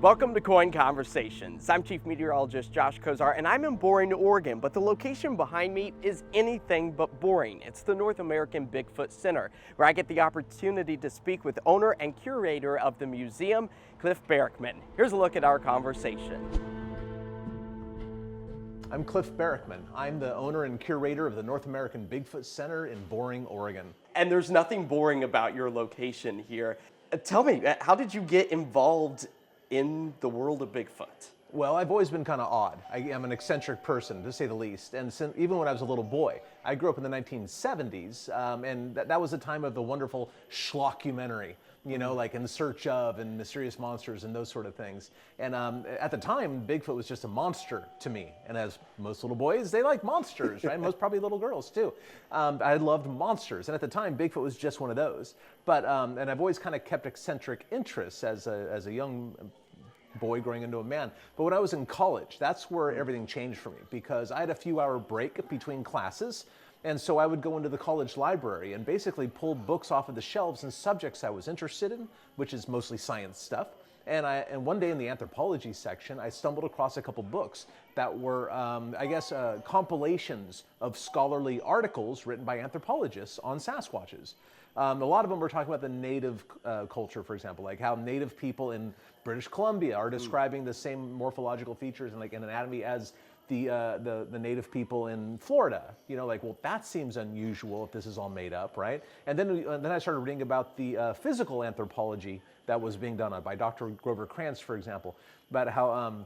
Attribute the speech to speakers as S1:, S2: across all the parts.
S1: Welcome to KOIN Conversations. I'm Chief Meteorologist Josh Cozart, and I'm in Boring, Oregon, but the location behind me is anything but boring. It's the North American Bigfoot Center, where I get the opportunity to speak with owner and curator of the museum, Cliff Barackman. Here's a look at our conversation.
S2: I'm Cliff Barackman. I'm the owner and curator of the North American Bigfoot Center in Boring, Oregon.
S1: And there's nothing boring about your location here. Tell me, how did you get involved in the world of Bigfoot?
S2: Well, I've always been kind of odd. I'm an eccentric person, to say the least. And even when I was a little boy, I grew up in the 1970s, and that was the time of the wonderful schlockumentary, you know, like In Search of and Mysterious Monsters and those sort of things. And at the time, Bigfoot was just a monster to me. And as most little boys, they like monsters, right? Most probably little girls too. I loved monsters. And at the time, Bigfoot was just one of those. But, and I've always kind of kept eccentric interests as a young boy growing into a man. But when I was in college, that's where everything changed for me, because I had a few-hour break between classes. And so I would go into the college library and basically pull books off of the shelves and subjects I was interested in, which is mostly science stuff. And one day in the anthropology section, I stumbled across a couple books that were, compilations of scholarly articles written by anthropologists on Sasquatches. A lot of them were talking about the native culture, for example, like how native people in British Columbia are describing the same morphological features and like in anatomy as the native people in Florida. You know, like, well, that seems unusual if this is all made up, right? And then I started reading about the physical anthropology that was being done by Dr. Grover Krantz, for example, about how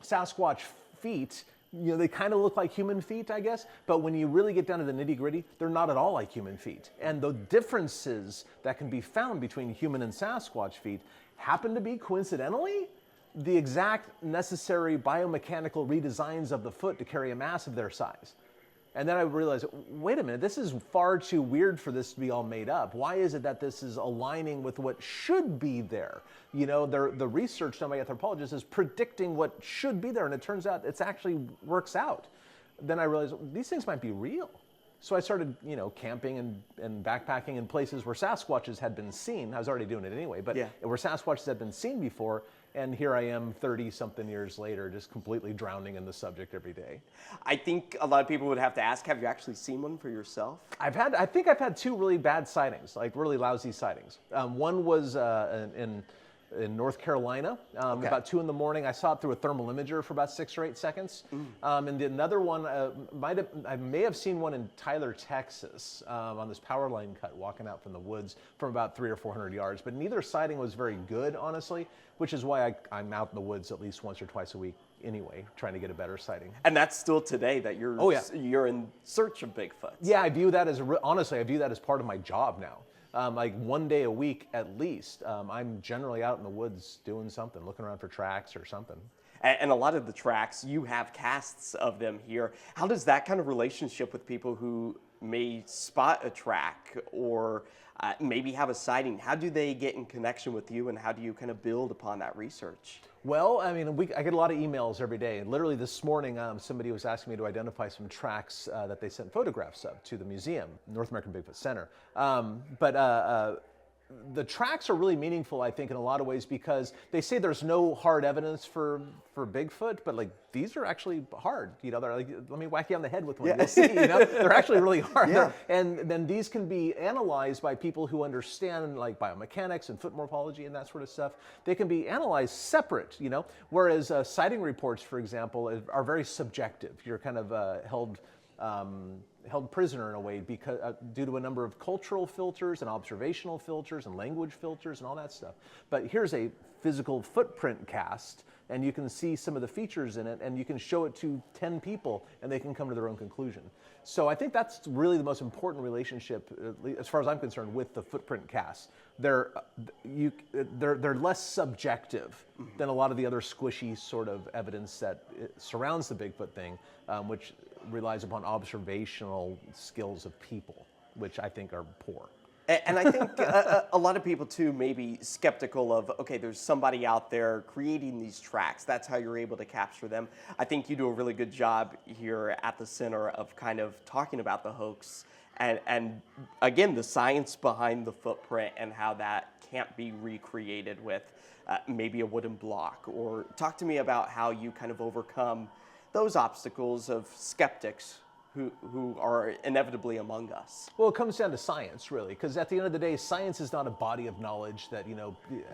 S2: Sasquatch feet, you know, they kind of look like human feet, I guess, but when you really get down to the nitty-gritty, they're not at all like human feet. And the differences that can be found between human and Sasquatch feet happen to be, coincidentally, the exact necessary biomechanical redesigns of the foot to carry a mass of their size. And then I realized, wait a minute, this is far too weird for this to be all made up. Why is it that this is aligning with what should be there? You know, the research done by anthropologists is predicting what should be there, and it turns out it actually works out. Then I realized these things might be real. So I started, you know, camping and backpacking in places where Sasquatches had been seen. I was already doing it anyway, but where Sasquatches had been seen before. And here I am 30-something years later, just completely drowning in the subject every day.
S1: I think a lot of people would have to ask, have you actually seen one for yourself?
S2: I think I've had two really bad sightings, like really lousy sightings. One was in North Carolina, about 2 in the morning. I saw it through a thermal imager for about 6 or 8 seconds. And another one, I may have seen one in Tyler, Texas, on this power line cut, walking out from the woods from about 300 or 400 yards. But neither sighting was very good, honestly, which is why I'm out in the woods at least once or twice a week anyway, trying to get a better sighting.
S1: And that's still today that you're in search of Bigfoot.
S2: Yeah, I view that as, honestly, I view that as part of my job now. Like one day a week at least, I'm generally out in the woods doing something, looking around for tracks or something.
S1: And a lot of the tracks, you have casts of them here. How does that kind of relationship with people who may spot a track or maybe have a sighting, how do they get in connection with you, and how do you kind of build upon that research?
S2: Well, I mean, I get a lot of emails every day. And literally this morning, somebody was asking me to identify some tracks that they sent photographs of to the museum, North American Bigfoot Center. The tracks are really meaningful, I think, in a lot of ways, because they say there's no hard evidence for Bigfoot, but like these are actually hard. You know, they're like, let me whack you on the head with one. You'll see. You know, they're actually really hard. And then these can be analyzed by people who understand like biomechanics and foot morphology and that sort of stuff. They can be analyzed separate. You know, whereas sighting reports, for example, are very subjective. You're kind of held prisoner in a way because due to a number of cultural filters and observational filters and language filters and all that stuff. But here's a physical footprint cast, and you can see some of the features in it, and you can show it to 10 people, and they can come to their own conclusion. So I think that's really the most important relationship, as far as I'm concerned, with the footprint cast. They're less subjective than a lot of the other squishy sort of evidence that surrounds the Bigfoot thing, which relies upon observational skills of people, which I think are poor.
S1: And I think a lot of people too may be skeptical of, okay, there's somebody out there creating these tracks. That's how you're able to capture them. I think you do a really good job here at the center of kind of talking about the hoax and again, the science behind the footprint and how that can't be recreated with maybe a wooden block. Or talk to me about how you kind of overcome those obstacles of skeptics who are inevitably among us.
S2: Well, it comes down to science, really, because at the end of the day, science is not a body of knowledge that,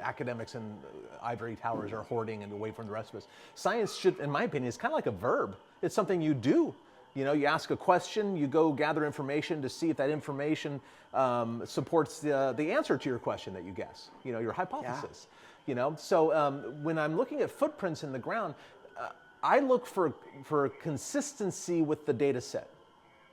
S2: academics and ivory towers are hoarding and away from the rest of us. Science should, in my opinion, is kind of like a verb. It's something you do. You ask a question, you go gather information to see if that information supports the answer to your question that you guess, your hypothesis. So when I'm looking at footprints in the ground, I look for consistency with the data set.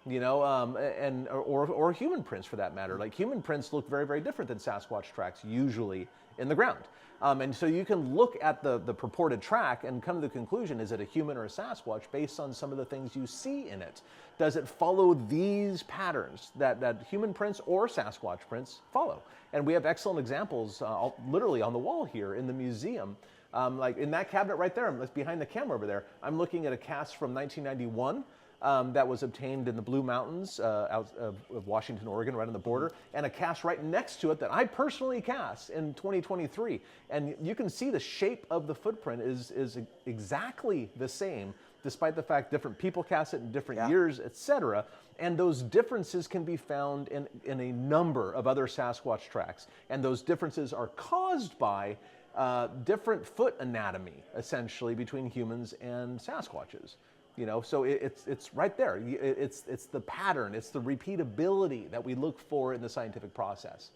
S2: Or human prints for that matter. Like human prints look very, very different than Sasquatch tracks usually in the ground. And so you can look at the purported track and come to the conclusion, is it a human or a Sasquatch based on some of the things you see in it? Does it follow these patterns that human prints or Sasquatch prints follow? And we have excellent examples literally on the wall here in the museum. Like in that cabinet right there, behind the camera over there, I'm looking at a cast from 1991. That was obtained in the Blue Mountains out of Washington, Oregon, right on the border, and a cast right next to it that I personally cast in 2023. And you can see the shape of the footprint is exactly the same, despite the fact different people cast it in different years, etc. And those differences can be found in a number of other Sasquatch tracks. And those differences are caused by different foot anatomy, essentially, between humans and Sasquatches. So it's right there. It's the pattern, it's the repeatability that we look for in the scientific process.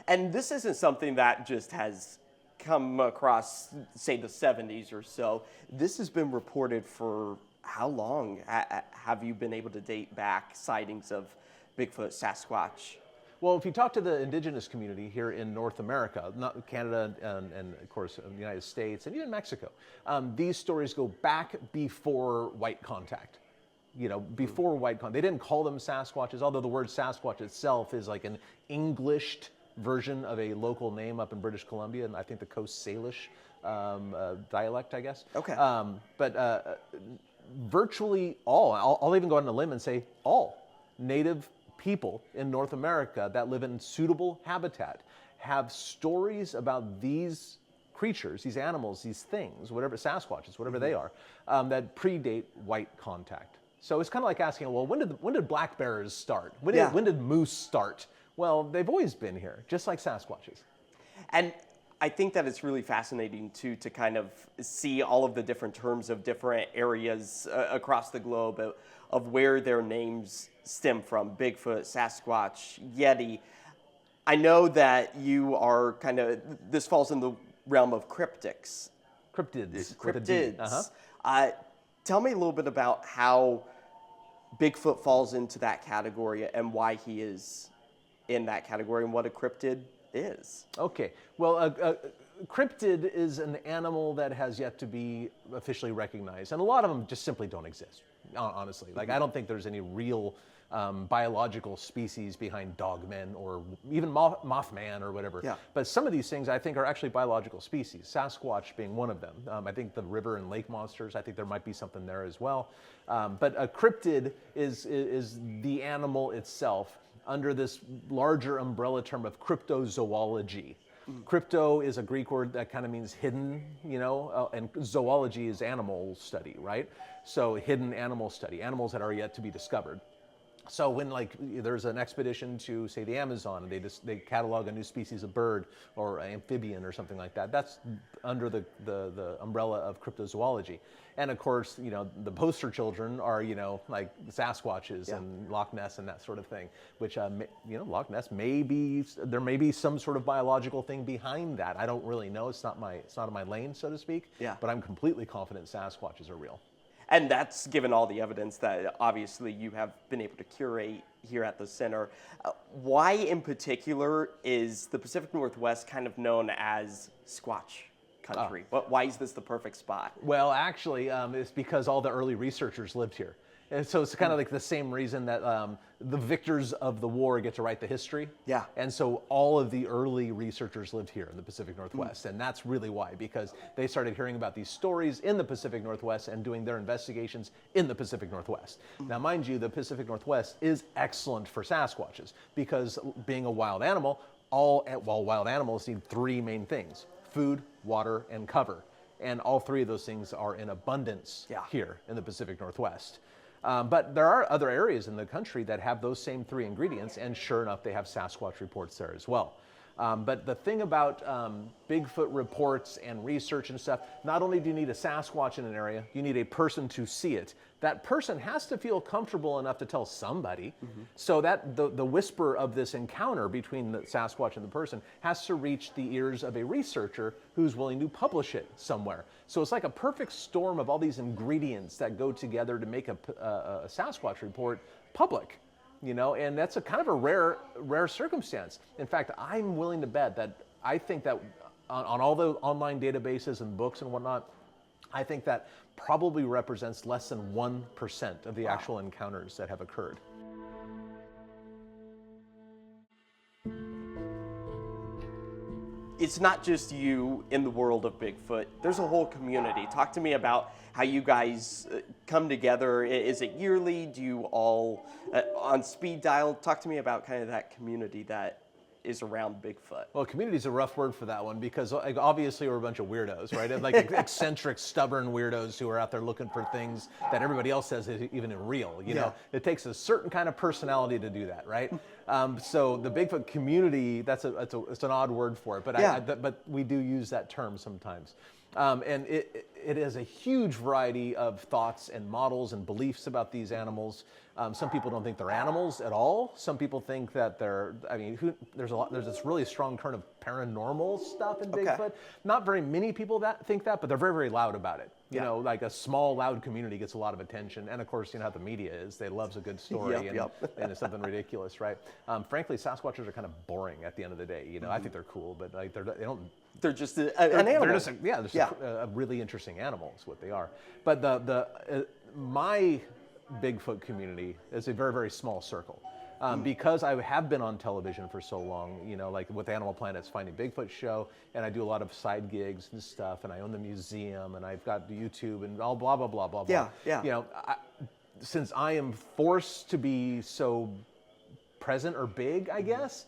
S1: And this isn't something that just has come across, say, the 70s or so. This has been reported for how long? Have you been able to date back sightings of Bigfoot, Sasquatch?
S2: Well, if you talk to the indigenous community here in North America, not Canada and of course the United States and even Mexico, these stories go back before white contact. Before white contact. They didn't call them Sasquatches, although the word Sasquatch itself is like an Englished version of a local name up in British Columbia, and I think the Coast Salish dialect, I guess.
S1: Okay.
S2: But virtually all, I'll even go on a limb and say all native people in North America that live in suitable habitat have stories about these creatures, these animals, these things, whatever, Sasquatches, whatever they are, that predate white contact. So it's kind of like asking, well, when did black bears start? When did moose start? Well, they've always been here, just like Sasquatches.
S1: And I think that it's really fascinating too to kind of see all of the different terms of different areas across the globe of where their names stem from: Bigfoot, Sasquatch, Yeti. I know that you are this falls in the realm of cryptids. Cryptids. Tell me a little bit about how Bigfoot falls into that category and why he is in that category and what a cryptid is.
S2: Okay, well, a cryptid is an animal that has yet to be officially recognized, and a lot of them just simply don't exist, honestly. Like, I don't think there's any real biological species behind dogmen or even Mothman or whatever. Yeah. But some of these things I think are actually biological species, Sasquatch being one of them. I think the river and lake monsters, I think there might be something there as well. But a cryptid is the animal itself under this larger umbrella term of cryptozoology. Crypto is a Greek word that kind of means hidden, and zoology is animal study, right? So hidden animal study, animals that are yet to be discovered. So when there's an expedition to, say, the Amazon, and they catalog a new species of bird or amphibian or something like that, that's under the umbrella of cryptozoology. And of course, the poster children are, like Sasquatches and Loch Ness and that sort of thing, which, Loch Ness there may be some sort of biological thing behind that. I don't really know. It's not in my lane, so to speak. Yeah. But I'm completely confident Sasquatches are real.
S1: And that's given all the evidence that obviously you have been able to curate here at the center. Why in particular is the Pacific Northwest kind of known as Squatch country? Why is this the perfect spot?
S2: Well, actually, it's because all the early researchers lived here. And so it's kind of like the same reason that the victors of the war get to write the history.
S1: Yeah.
S2: And so all of the early researchers lived here in the Pacific Northwest. And that's really why, because they started hearing about these stories in the Pacific Northwest and doing their investigations in the Pacific Northwest. Now, mind you, the Pacific Northwest is excellent for Sasquatches because being a wild animal, wild animals need three main things: food, water, and cover. And all three of those things are in abundance here in the Pacific Northwest. But there are other areas in the country that have those same three ingredients, and sure enough, they have Sasquatch reports there as well. But the thing about Bigfoot reports and research and stuff, not only do you need a Sasquatch in an area, you need a person to see it. That person has to feel comfortable enough to tell somebody, so that the whisper of this encounter between the Sasquatch and the person has to reach the ears of a researcher who's willing to publish it somewhere. So it's like a perfect storm of all these ingredients that go together to make a Sasquatch report public. And that's a kind of a rare circumstance. In fact, I'm willing to bet that I think that on all the online databases and books and whatnot, I think that probably represents less than 1% of the actual encounters that have occurred.
S1: It's not just you in the world of Bigfoot. There's a whole community. Talk to me about how you guys come together. Is it yearly? Do you all on speed dial? Talk to me about kind of that community that is around Bigfoot.
S2: Well, community is a rough word for that one because obviously we're a bunch of weirdos, right? Like eccentric, stubborn weirdos who are out there looking for things that everybody else says is even real. You know, it takes a certain kind of personality to do that, right? So the Bigfoot community, it's an odd word for it, but but we do use that term sometimes. And it is a huge variety of thoughts and models and beliefs about these animals. Some people don't think they're animals at all. Some people think that there's this really strong current of paranormal stuff in Bigfoot. Not very many people that think that, but they're very, very loud about it. You know, like a small, loud community gets a lot of attention. And of course, you know how the media is. They love a good story and it's something ridiculous, right? Frankly, Sasquatchers are kind of boring at the end of the day. You know, I think they're cool, but like
S1: they're just an animal.
S2: They're just a really interesting animal is what they are. But my Bigfoot community is a very, very small circle. Because I have been on television for so long, you know, like with Animal Planet's Finding Bigfoot show, and I do a lot of side gigs and stuff, and I own the museum, and I've got YouTube and all blah, blah, blah, blah, blah. You know, since I am forced to be so present or big, I guess,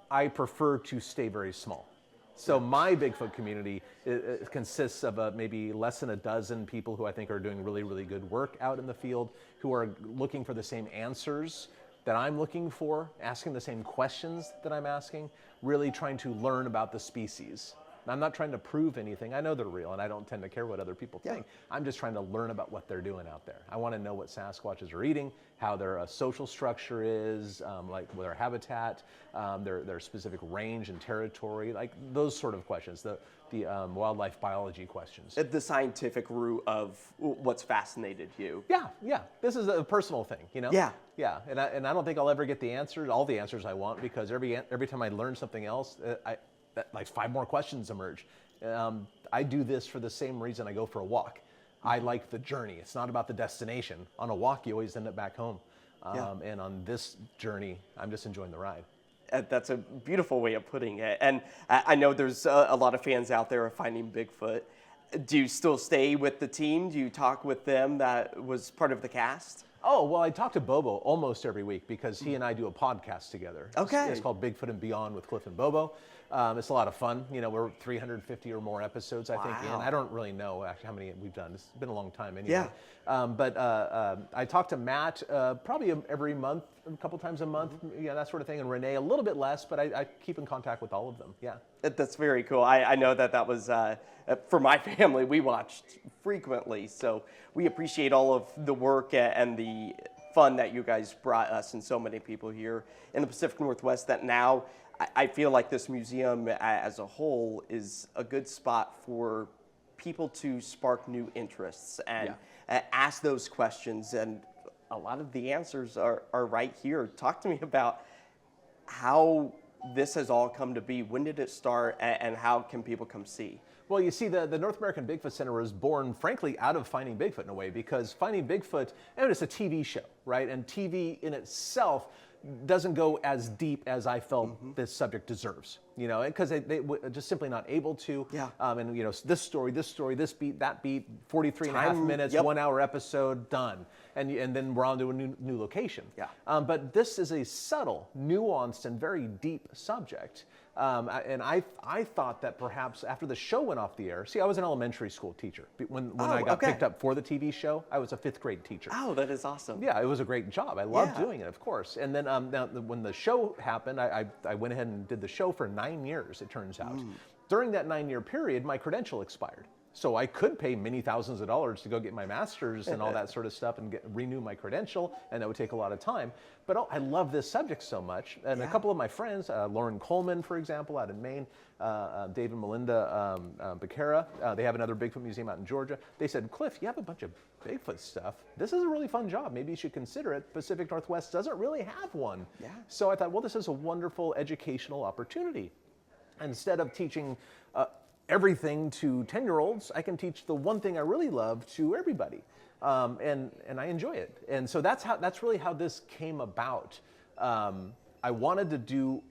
S2: I prefer to stay very small. So my Bigfoot community it consists of maybe less than a dozen people who I think are doing really, really good work out in the field, who are looking for the same answers that I'm looking for, asking the same questions that I'm asking, really trying to learn about the species. I'm not trying to prove anything. I know they're real, and I don't tend to care what other people think. I'm just trying to learn about what they're doing out there. I want to know what Sasquatches are eating, how their social structure is, like their habitat, their specific range and territory, like those sort of questions, the wildlife biology questions.
S1: The scientific root of what's fascinated you.
S2: Yeah. This is a personal thing, you know? Yeah. And I don't think I'll ever get all the answers I want, because every time I learn something else, like 5 more questions emerge. I do this for the same reason I go for a walk. I like the journey. It's not about the destination. On a walk, you always end up back home. And on this journey, I'm just enjoying the ride.
S1: That's a beautiful way of putting it. And I know there's a lot of fans out there of Finding Bigfoot. Do you still stay with the team? Do you talk with them that was part of the cast?
S2: Oh, well, I talk to Bobo almost every week because he and I do a podcast together. It's called Bigfoot and Beyond with Cliff and Bobo. It's a lot of fun. You know, we're 350 or more episodes, I think. And I don't really know actually how many we've done. It's been a long time anyway. But I talk to Matt probably every month, a couple times a month, that sort of thing. And Renee a little bit less, but I keep in contact with all of them.
S1: That's very cool. I know that was, for my family, we watched frequently. So we appreciate all of the work and the fun that you guys brought us and so many people here in the Pacific Northwest, that now I feel like this museum as a whole is a good spot for people to spark new interests and ask those questions. And a lot of the answers are right here. Talk to me about how this has all come to be? When did it start, and how can people come see?
S2: Well, you see, the North American Bigfoot Center was born, frankly, out of Finding Bigfoot in a way, because Finding Bigfoot, and it's a TV show, right? And TV in itself doesn't go as deep as I felt this subject deserves, you know, because they were just simply not able to.
S1: Yeah.
S2: And, you know, this story, this beat, that beat, 43 and a half minutes, 1 hour episode, done. And then we're on to a new location.
S1: Yeah.
S2: But this is a subtle, nuanced, and very deep subject. And I thought that perhaps after the show went off the air, see, I was an elementary school teacher. When I got picked up for the TV show, I was a 5th grade teacher.
S1: Oh, that is awesome.
S2: Yeah, it was a great job. I loved doing it, of course. And then now, when the show happened, I went ahead and did the show for 9 years, it turns out. During that 9-year period, my credential expired. So I could pay many thousands of dollars to go get my master's and all that sort of stuff and renew my credential, and that would take a lot of time. But I love this subject so much. And a couple of my friends, Lauren Coleman, for example, out in Maine, Dave and Melinda Becerra, they have another Bigfoot museum out in Georgia. They said, Cliff, you have a bunch of Bigfoot stuff. This is a really fun job. Maybe you should consider it. Pacific Northwest doesn't really have one.
S1: Yeah.
S2: So I thought, well, this is a wonderful educational opportunity. Instead of teaching everything to 10-year-olds, I can teach the one thing I really love to everybody, and I enjoy it. And so that's really how this came about. I wanted to do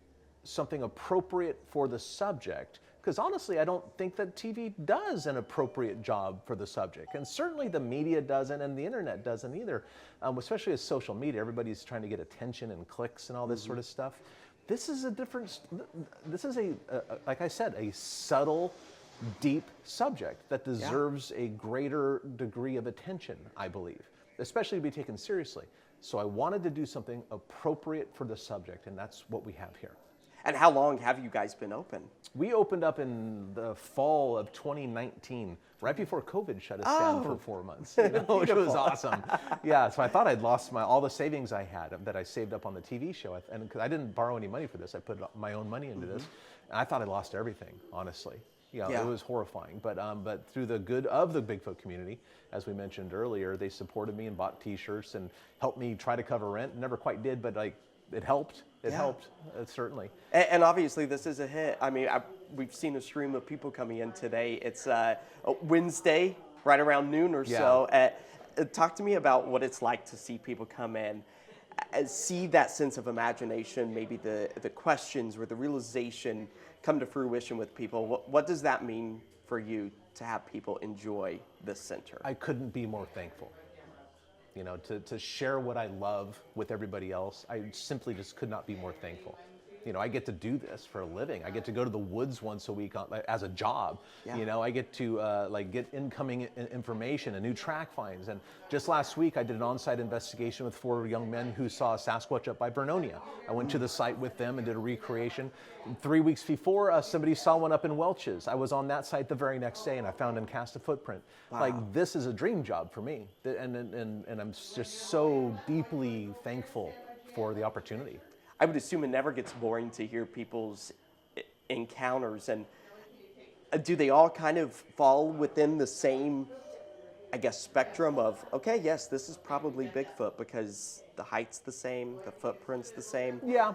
S2: something appropriate for the subject, because honestly, I don't think that TV does an appropriate job for the subject, and certainly the media doesn't, and the internet doesn't either. Especially as social media, everybody's trying to get attention and clicks and all this sort of stuff. This is a different, this is like I said, a subtle, deep subject that deserves a greater degree of attention, I believe, especially to be taken seriously. So I wanted to do something appropriate for the subject, and that's what we have here.
S1: And how long have you guys been open?
S2: We opened up in the fall of 2019, right before COVID shut us down for 4 months, you know, which was awesome. Yeah, so I thought I'd lost all the savings I had that I saved up on the TV show, and because I didn't borrow any money for this, I put my own money into this, and I thought I lost everything, honestly. You know, it was horrifying, but through the good of the Bigfoot community, as we mentioned earlier, they supported me and bought T-shirts and helped me try to cover rent. Never quite did, but like it helped. It helped, certainly.
S1: And obviously, this is a hit. I mean, we've seen a stream of people coming in today. It's Wednesday, right around noon or so. Talk to me about what it's like to see people come in, see that sense of imagination, maybe the questions or the realization come to fruition with people. What does that mean for you to have people enjoy this center?
S2: I couldn't be more thankful. You know, to share what I love with everybody else, I simply just could not be more thankful. You know, I get to do this for a living. I get to go to the woods once a week as a job. Yeah. You know, I get to get incoming information and new track finds. And just last week, I did an on-site investigation with 4 young men who saw a Sasquatch up by Vernonia. I went to the site with them and did a recreation. 3 weeks before, somebody saw one up in Welch's. I was on that site the very next day, and I found and cast a footprint. Wow. Like, this is a dream job for me. And I'm just so deeply thankful for the opportunity.
S1: I would assume it never gets boring to hear people's encounters. And do they all kind of fall within the same, I guess, spectrum of, okay, yes, this is probably Bigfoot because the height's the same, the footprint's the same?
S2: Yeah.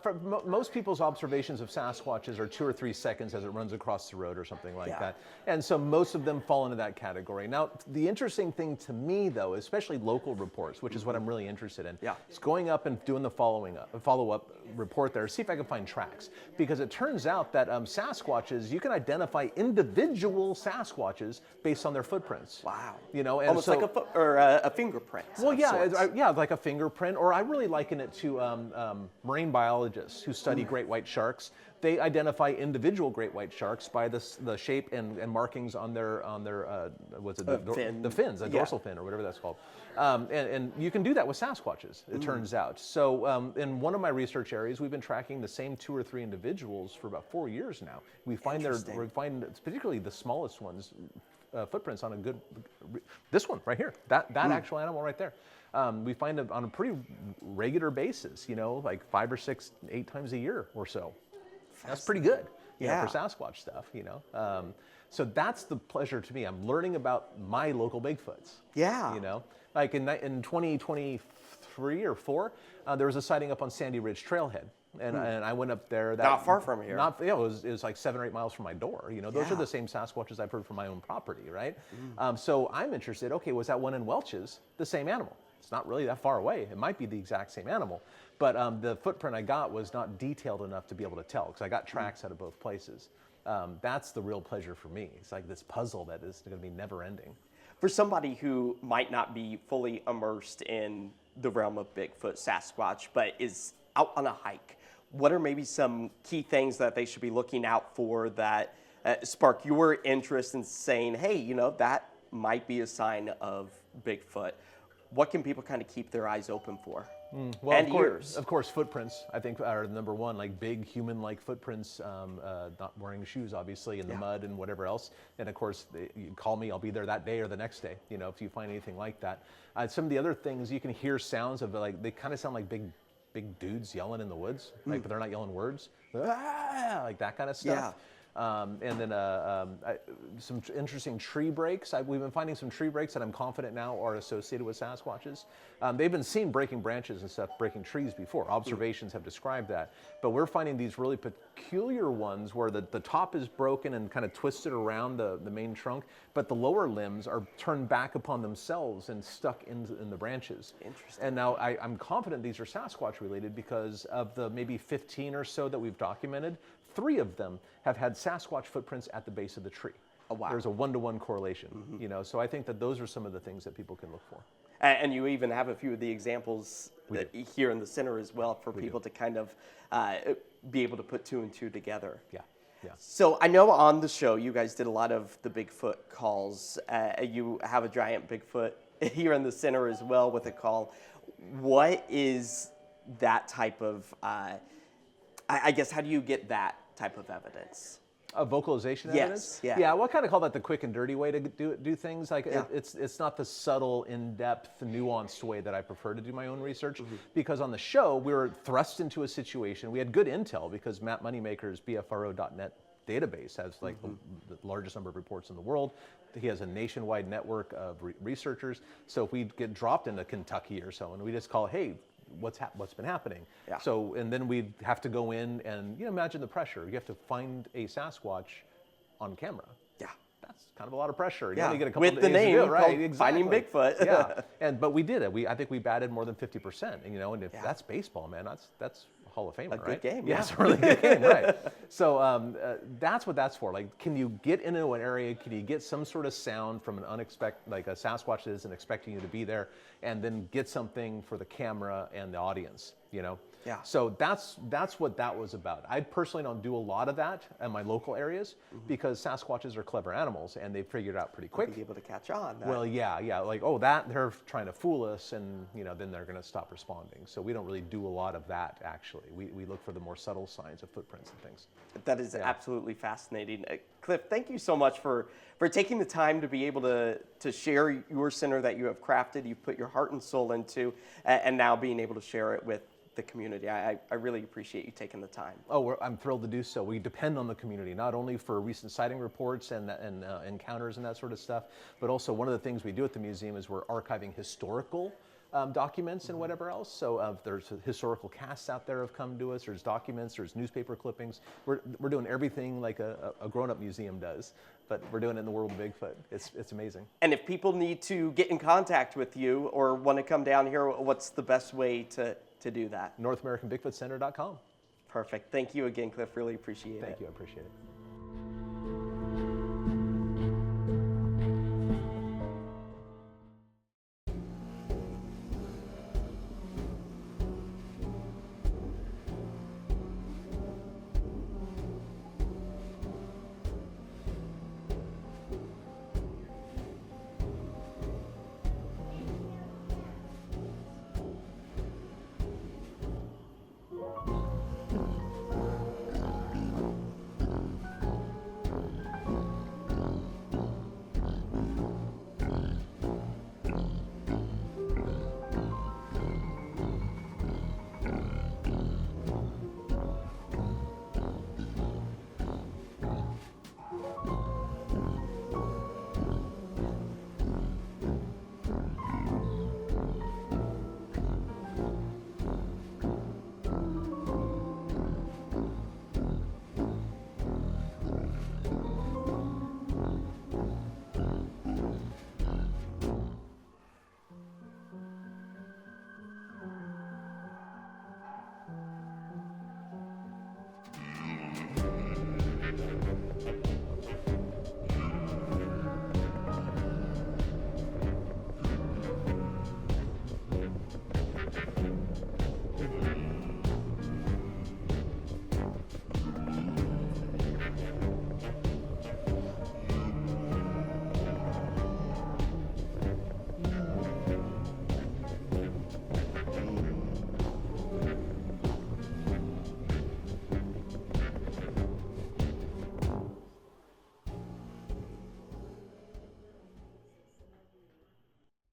S2: For most people's observations of Sasquatches are 2 or 3 seconds as it runs across the road or something like that. And so most of them fall into that category. Now, the interesting thing to me, though, especially local reports, which is what I'm really interested in, is going up and doing the follow-up report there, see if I can find tracks. Because it turns out that Sasquatches, you can identify individual Sasquatches based on their footprints.
S1: Wow.
S2: You know, and
S1: almost
S2: so,
S1: like a fingerprint.
S2: Well, like a fingerprint, or I really liken it to marine biologists who study great white sharks. They identify individual great white sharks by the shape and markings on their
S1: fin.
S2: The fins, a dorsal fin or whatever that's called. And you can do that with Sasquatches, it turns out. So in one of my research areas, we've been tracking the same 2 or 3 individuals for about 4 years now. We find particularly the smallest ones footprints on this one right here, that actual animal right there. We find it on a pretty regular basis, you know, like 5 or 6, 8 times a year or so. That's pretty good, you know, for Sasquatch stuff, you know. So that's the pleasure to me. I'm learning about my local Bigfoots. Yeah. You know, like in 2023 or 4, there was a sighting up on Sandy Ridge Trailhead. And I went up there.
S1: Not far from here.
S2: It was like 7 or 8 miles from my door. You know, those are the same Sasquatches I've heard from my own property, right? So I'm interested, okay, was that one in Welch's the same animal? It's not really that far away. It might be the exact same animal. But the footprint I got was not detailed enough to be able to tell, because I got tracks out of both places. That's the real pleasure for me. It's like this puzzle that is going to be never ending.
S1: For somebody who might not be fully immersed in the realm of Bigfoot, Sasquatch, but is out on a hike, what are maybe some key things that they should be looking out for that spark your interest in saying, hey, you know, that might be a sign of Bigfoot? What can people kind of keep their eyes open for?
S2: Well,
S1: and ears.
S2: Of course, footprints, I think, are number one, like big human-like footprints, not wearing shoes, obviously, in the mud and whatever else. And of course, you call me, I'll be there that day or the next day, you know, if you find anything like that. Some of the other things, you can hear sounds of, like, they kind of sound like big dudes yelling in the woods, like, but they're not yelling words, like that kind of stuff. And then some interesting tree breaks. We've been finding some tree breaks that I'm confident now are associated with Sasquatches. They've been seen breaking branches and stuff, breaking trees before. Observations have described that. But we're finding these really peculiar ones where the top is broken and kind of twisted around the main trunk, but the lower limbs are turned back upon themselves and stuck in the branches.
S1: Interesting.
S2: And now I'm confident these are Sasquatch related because of the maybe 15 or so that we've documented, 3 of them have had Sasquatch footprints at the base of the tree.
S1: Oh, wow.
S2: There's a 1-to-1 correlation, you know, so I think that those are some of the things that people can look for.
S1: And you even have a few of the examples here in the center as well for people to kind of be able to put 2 and 2 together.
S2: Yeah.
S1: So I know on the show you guys did a lot of the Bigfoot calls. You have a giant Bigfoot here in the center as well with a call. What is that type of, I guess, how do you get that type of evidence?
S2: Vocalization evidence? Yeah, well, I kind of call that the quick and dirty way to do things. Like it's not the subtle, in-depth, nuanced way that I prefer to do my own research. Because on the show, we were thrust into a situation. We had good intel because Matt Moneymaker's BFRO.net database has like the largest number of reports in the world. He has a nationwide network of researchers. So if we get dropped into Kentucky or so, and we just call, hey, what's been happening. So, and then we'd have to go in and, you know, imagine the pressure. You have to find a Sasquatch on camera. That's kind of a lot of pressure. You only get a couple
S1: with
S2: of
S1: the
S2: days
S1: name,
S2: to do it, right?
S1: Finding Bigfoot.
S2: But we did it. I think we batted more than 50%. And, you know, and if that's baseball, man, that's Hall of Famer, right?
S1: Good game.
S2: Yeah, it's a really good game, right? So that's what that's for. Like, can you get into an area? Can you get some sort of sound from an unexpected, like a Sasquatch that isn't expecting you to be there, and then get something for the camera and the audience? You know. So that's what that was about. I personally don't do a lot of that in my local areas because Sasquatches are clever animals and they figured it out pretty quick.
S1: Be able to catch on.
S2: Well, yeah, like, oh, that they're trying to fool us, and you know, then they're going to stop responding. So we don't really do a lot of that. Actually, we look for the more subtle signs of footprints and things.
S1: That is absolutely fascinating. Cliff, thank you so much for taking the time to be able to share your center that you have crafted, you've put your heart and soul into, and now being able to share it with the community. I really appreciate you taking the time.
S2: Oh, I'm thrilled to do so. We depend on the community, not only for recent sighting reports and encounters and that sort of stuff, but also one of the things we do at the museum is we're archiving historical documents and whatever else. So there's historical casts out there have come to us, there's documents, there's newspaper clippings. We're doing everything like a grown-up museum does, but we're doing it in the world of Bigfoot. It's amazing.
S1: And if people need to get in contact with you or want to come down here, what's the best way to do that?
S2: NorthAmericanBigfootCenter.com.
S1: Perfect. Thank you again, Cliff. Really appreciate it.
S2: Thank you. I appreciate it.